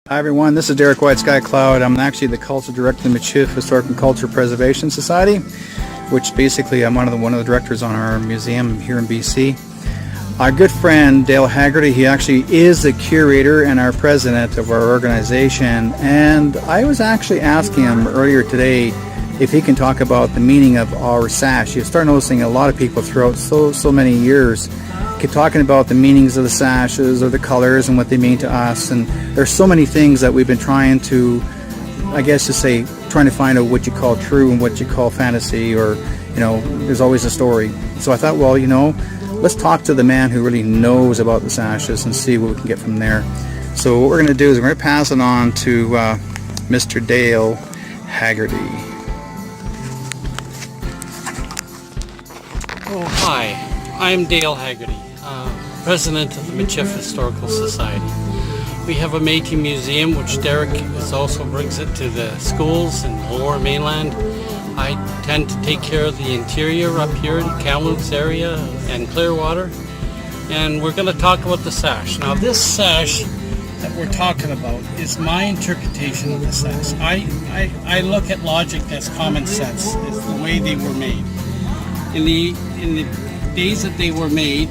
Hi everyone, this is Derrick Whiteskycloud. I'm actually the Cultural Director of the Michif Historic and Cultural Preservation Society, which basically I'm one of the directors on our museum here in BC. Our good friend Dale Haggerty, he actually is the curator and our president of our organization, and I was actually asking him earlier today if he can talk about the meaning of our sash. You start noticing a lot of people throughout so many years keep talking about the meanings of the sashes or the colors and what they mean to us, and there's so many things that we've been trying to, I guess to say, trying to find out what you call true and what you call fantasy, or there's always a story. So I thought, well, let's talk to the man who really knows about the sashes and see what we can get from there. So what we're going to do is we're going to pass it on to Mr. Dale Haggerty. Oh, hi. I'm Dale Haggerty, President of the Michif Historical Society. We have a Métis Museum, which Derrick also brings it to the schools in the Lower Mainland. I tend to take care of the interior up here in Kamloops area and Clearwater. And we're going to talk about the sash. Now this sash that we're talking about is my interpretation of the sash. I look at logic as common sense. It's the way they were made. In the days that they were made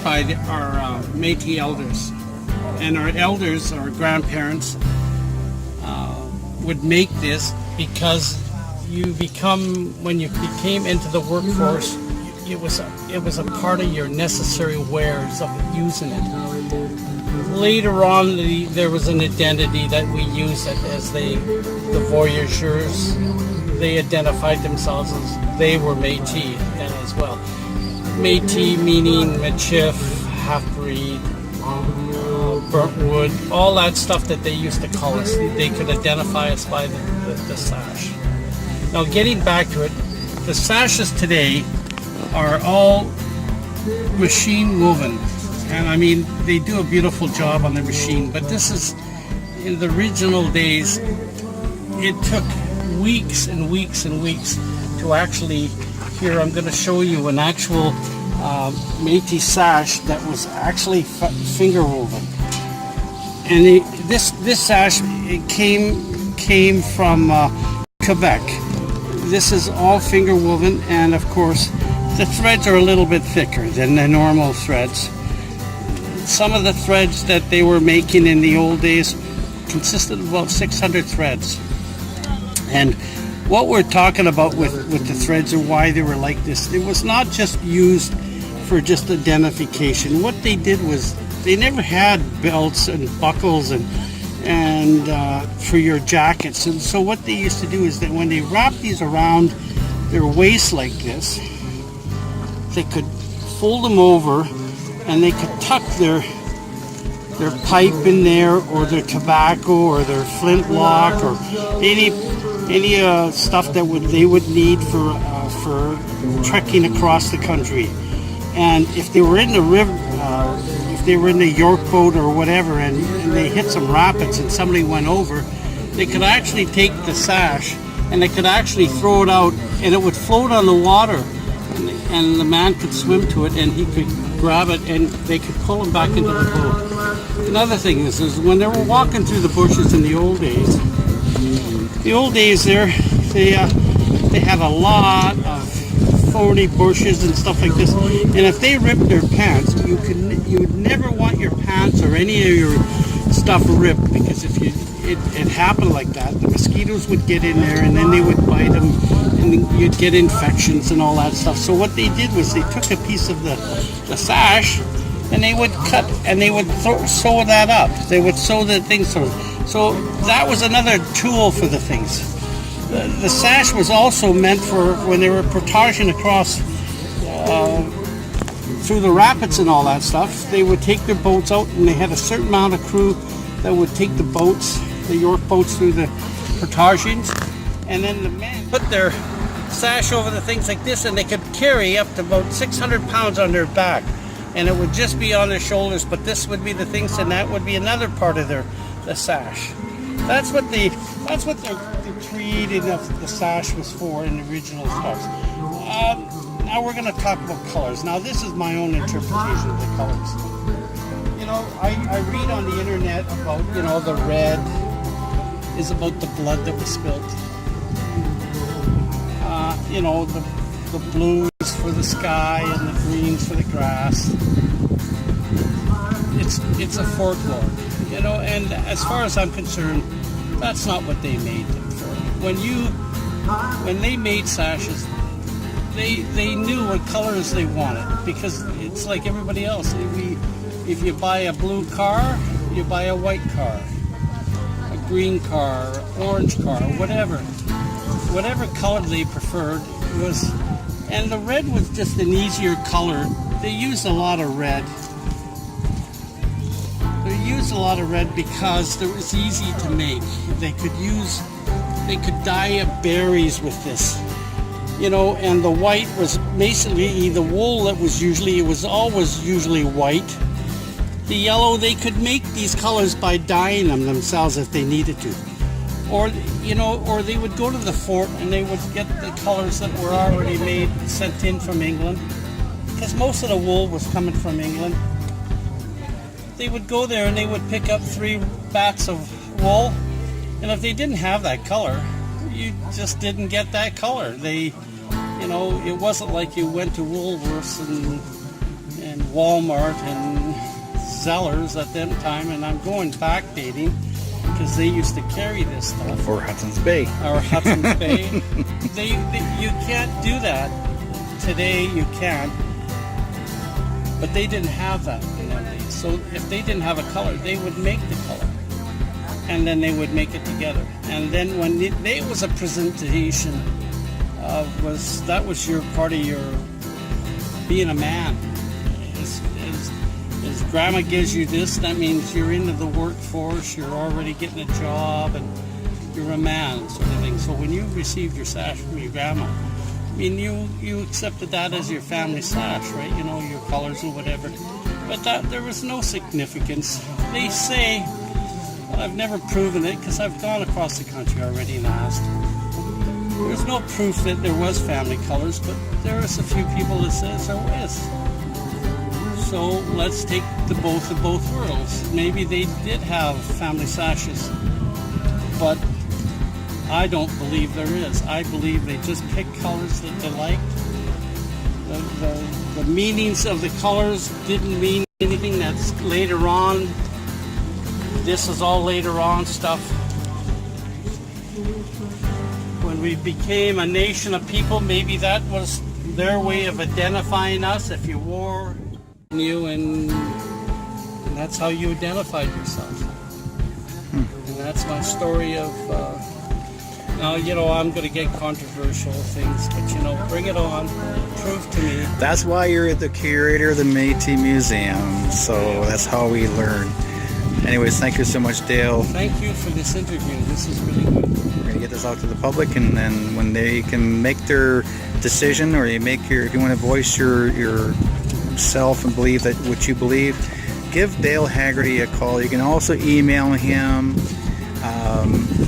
by our Métis elders. And our elders, our grandparents, would make this because when you became into the workforce, it was a part of your necessary wares of using it. Later on, there was an identity that we used as the voyageurs. They identified themselves as they were Métis then as well. Métis meaning Michif, half-breed, burnt wood, all that stuff that they used to call us. They could identify us by the sash. Now getting back to it, the sashes today are all machine woven. And I mean, they do a beautiful job on the machine, but this is, in the original days, it took weeks and weeks and weeks to actually, here I'm going to show you an actual Métis sash that was actually finger woven. And this sash, it came from Quebec. This is all finger woven, and of course the threads are a little bit thicker than the normal threads. Some of the threads that they were making in the old days consisted of about 600 threads. And what we're talking about with the threads and why they were like this, it was not just used for just identification. What they did was they never had belts and buckles and for your jackets. And so what they used to do is that when they wrapped these around their waist like this, they could fold them over and they could tuck their pipe in there, or their tobacco, or their flintlock, or any stuff that they would need for trekking across the country. And if they were in the river, if they were in the York boat or whatever, and they hit some rapids and somebody went over, they could actually take the sash and they could actually throw it out, and it would float on the water, and the man could swim to it and he could grab it and they could pull him back into the boat. Another thing is when they were walking through the bushes in the old days, they had a lot of thorny bushes and stuff like this, and if they ripped their pants, you would never want your pants or any of your stuff ripped, because if it happened like that, the mosquitoes would get in there and then they would bite them and you'd get infections and all that stuff. So what they did was they took a piece of the sash and they would cut and they would sew that up. They would sew the things. So that was another tool for the things. The sash was also meant for when they were portaging across through the rapids and all that stuff. They would take their boats out, and they had a certain amount of crew that would take the boats, the York boats, through the portagings, and then the men put their sash over the things like this, and they could carry up to about 600 pounds on their back, and it would just be on their shoulders, but this would be the things, and that would be another part of the sash. That's what the creating of the sash was for in the original stuff. Now we're going to talk about colors. Now this is my own interpretation of the colors. know, I read on the internet about, you know, the red is about the blood that was spilled. You know, the blues for the sky and the greens for the grass. It's a folklore, you know, and as far as I'm concerned, that's not what they made them for. When they made sashes, they knew what colors they wanted, because it's like everybody else. If you buy a blue car, you buy a white car, a green car, orange car, whatever color they preferred was, and the red was just an easier color. They used a lot of red. They used a lot of red because it was easy to make. They could dye berries with this, you know, and the white was basically the wool that was always usually white. The yellow, they could make these colors by dyeing them themselves if they needed to. Or, you know, or they would go to the fort and they would get the colors that were already made, sent in from England, because most of the wool was coming from England. They would go there and they would pick up 3 bats of wool, and if they didn't have that color, you just didn't get that color. They, you know, it wasn't like you went to Woolworths and Walmart and Zellers at them time, and I'm going backdating because they used to carry this stuff. Or Hudson's Bay. Or Hudson's Bay. You can't do that today. You can't. But they didn't have that in them days. So if they didn't have a color, they would make the color, and then they would make it together. And then when it was a presentation, that was your part of your being a man. As grandma gives you this, that means you're into the workforce, you're already getting a job, and you're a man, sort of thing. So when you received your sash from your grandma, I mean, you accepted that as your family sash, right? You know, your colors or whatever. But there was no significance. They say, well, I've never proven it because I've gone across the country already and asked. There's no proof that there was family colors, but there is a few people that says there is. So let's take the both of both worlds. Maybe they did have family sashes, but I don't believe there is. I believe they just picked colors that they liked. The meanings of the colors didn't mean anything. That's later on. This is all later on stuff. When we became a nation of people, maybe that was their way of identifying us. If you wore you, and that's how you identified yourself. And that's my story of now, you know, I'm going to get controversial things, but, you know, bring it on. Prove to me. That's why you're the curator of the Metis Museum, so that's how we learn. Anyways, thank you so much, Dale. Thank you for this interview. This is really good. We're going to get this out to the public, and then when they can make their decision, or if you want to voice your self and believe that what you believe, give Dale Haggerty a call. You can also email him.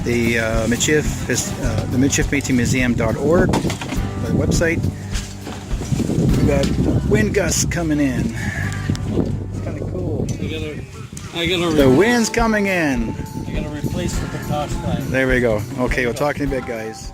The Michif is the MichifMetisMuseum.org, the website. We got wind gusts coming in. It's kind of cool. The wind's coming in. I gotta replace the potash flag. There we go. Okay, we'll talk in a bit, guys.